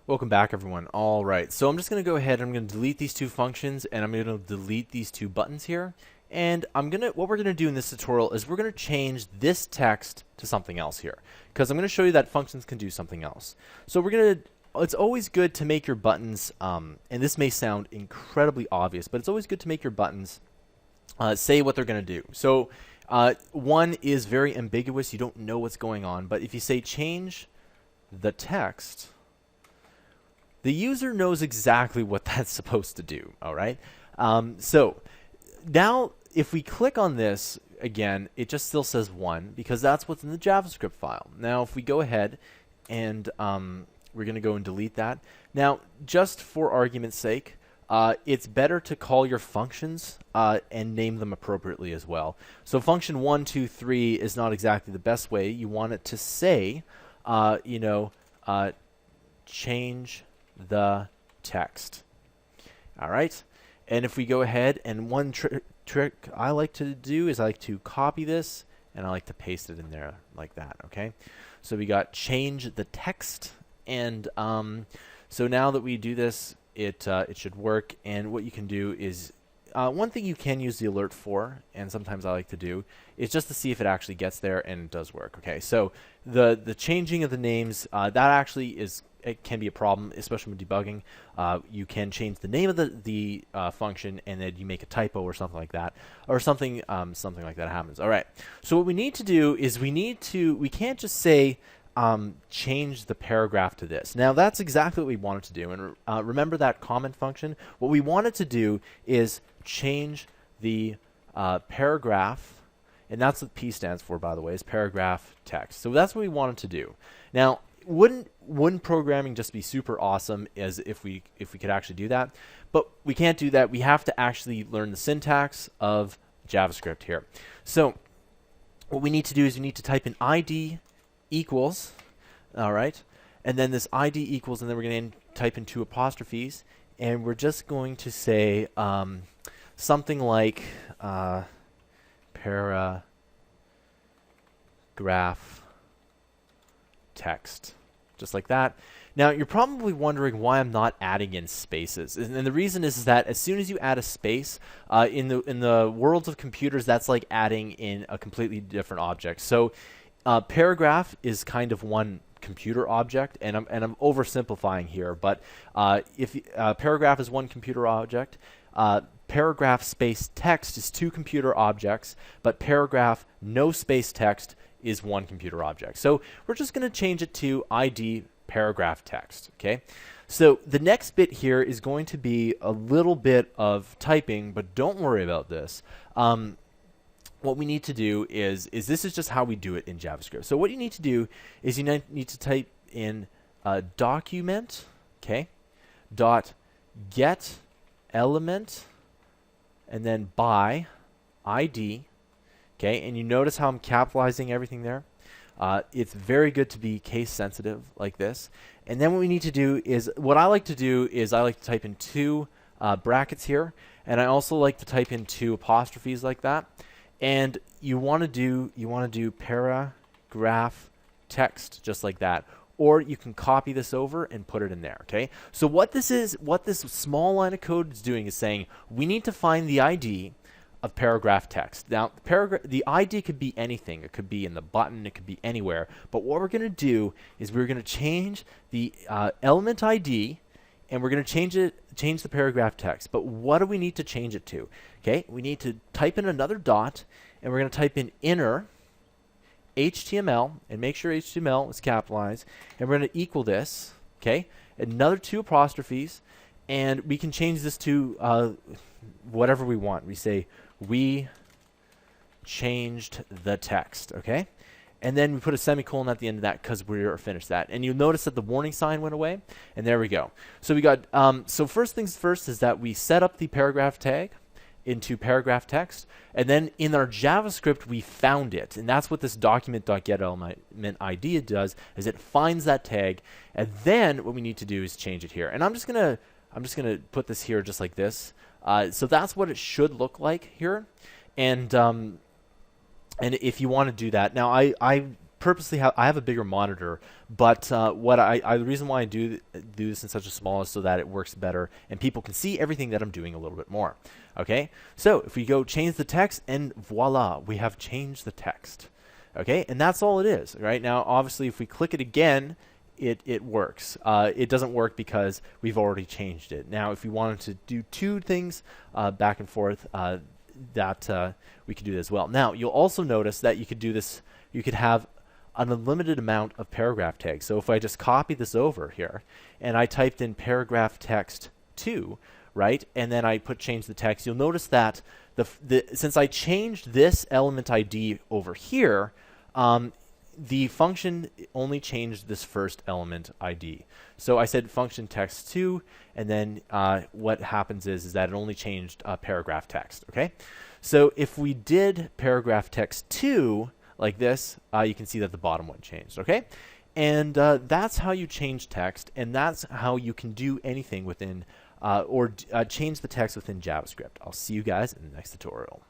Welcome back, everyone. All right, so I'm just going to go ahead and I'm going to delete these two functions, and I'm going to delete these two buttons here. And what we're going to do in this tutorial is we're going to change this text to something else here, because I'm going to show you that functions can do something else. So it's always good to make your buttons, and this may sound incredibly obvious, but it's always good to make your buttons say what they're going to do. So one is very ambiguous. You don't know what's going on, but if you say change the text, the user knows exactly what that's supposed to do, all right? So now if we click on this, again, it just still says 1 because that's what's in the JavaScript file. Now if we go ahead and we're going to go and delete that. Now, just for argument's sake, it's better to call your functions and name them appropriately as well. So function 1, 2, 3 is not exactly the best way. You want it to say, change the text. All right, and if we go ahead, and one trick I like to do is I like to copy this and I like to paste it in there like that. Okay, so we got change the text, and so now that we do this, it should work. And what you can do is one thing you can use the alert for, and sometimes I like to do, is just to see if it actually gets there and it does work. Okay, so the changing of the names, that actually it can be a problem, especially with debugging. You can change the name of the function, and then you make a typo or something like that, or something like that happens. All right. So what we need to do is we can't just say change the paragraph to this. Now that's exactly what we wanted to do. And remember that comment function? What we wanted to do is change the paragraph, and that's what P stands for, by the way, is paragraph text. So that's what we wanted to do. Now, wouldn't programming just be super awesome as if we could actually do that? But we can't do that. We have to actually learn the syntax of JavaScript here. So what we need to do is we need to type in ID equals, all right, and then this ID equals, and then we're going to type in 2 apostrophes, and we're just going to say something like paragraph text, just like that. Now you're probably wondering why I'm not adding in spaces, and the reason is that as soon as you add a space in the worlds of computers, that's like adding in a completely different object. So paragraph is kind of one computer object, and I'm oversimplifying here, but if paragraph is one computer object, paragraph space text is 2 computer objects, but paragraph no space text is 1 computer object. So we're just going to change it to ID paragraph text. Okay, so the next bit here is going to be a little bit of typing, but don't worry about this. What we need to do is this is just how we do it in JavaScript. So what you need to do is you need to type in document, okay, dot get element, and then by ID, okay, and you notice how I'm capitalizing everything there. It's very good to be case sensitive like this. And then what we need to do is, what I like to do is I like to type in 2 brackets here, and I also like to type in 2 apostrophes like that. And you want to do paragraph text just like that, or you can copy this over and put it in there. Okay. So what this small line of code is doing is saying we need to find the ID of paragraph text. Now, the ID could be anything. It could be in the button. It could be anywhere. But what we're going to do is we're going to change the element ID, and we're going to change the paragraph text. But what do we need to change it to? Okay, we need to type in another dot, and we're going to type in inner HTML, and make sure HTML is capitalized, and we're going to equal this, okay, another 2 apostrophes, and we can change this to whatever we want. We say we changed the text, okay? And then we put a semicolon at the end of that because we're finished that. And you'll notice that the warning sign went away, and there we go. So we got, so first things first is that we set up the paragraph tag into paragraph text, and then in our JavaScript we found it, and that's what this document.getElementID does, is it finds that tag, and then what we need to do is change it here. And I'm just gonna put this here just like this. So that's what it should look like here, and if you want to do that, now I purposely have a bigger monitor, but the reason why I do this in such a small is so that it works better and people can see everything that I'm doing a little bit more. Okay, so if we go change the text, and voila, we have changed the text. Okay, and that's all it is. Right now, obviously, if we click it again, it works. It doesn't work because we've already changed it. Now, if we wanted to do two things back and forth, we could do that as well. Now, you'll also notice that you could do this. You could have an unlimited amount of paragraph tags. So if I just copy this over here, and I typed in paragraph text 2, right, and then I change the text, you'll notice that since I changed this element ID over here, the function only changed this first element ID. So I said function text 2, and then what happens is that it only changed paragraph text. Okay, so if we did paragraph text 2 like this, you can see that the bottom one changed. Okay, and that's how you change text, and that's how you can do anything within change the text within JavaScript. I'll see you guys in the next tutorial.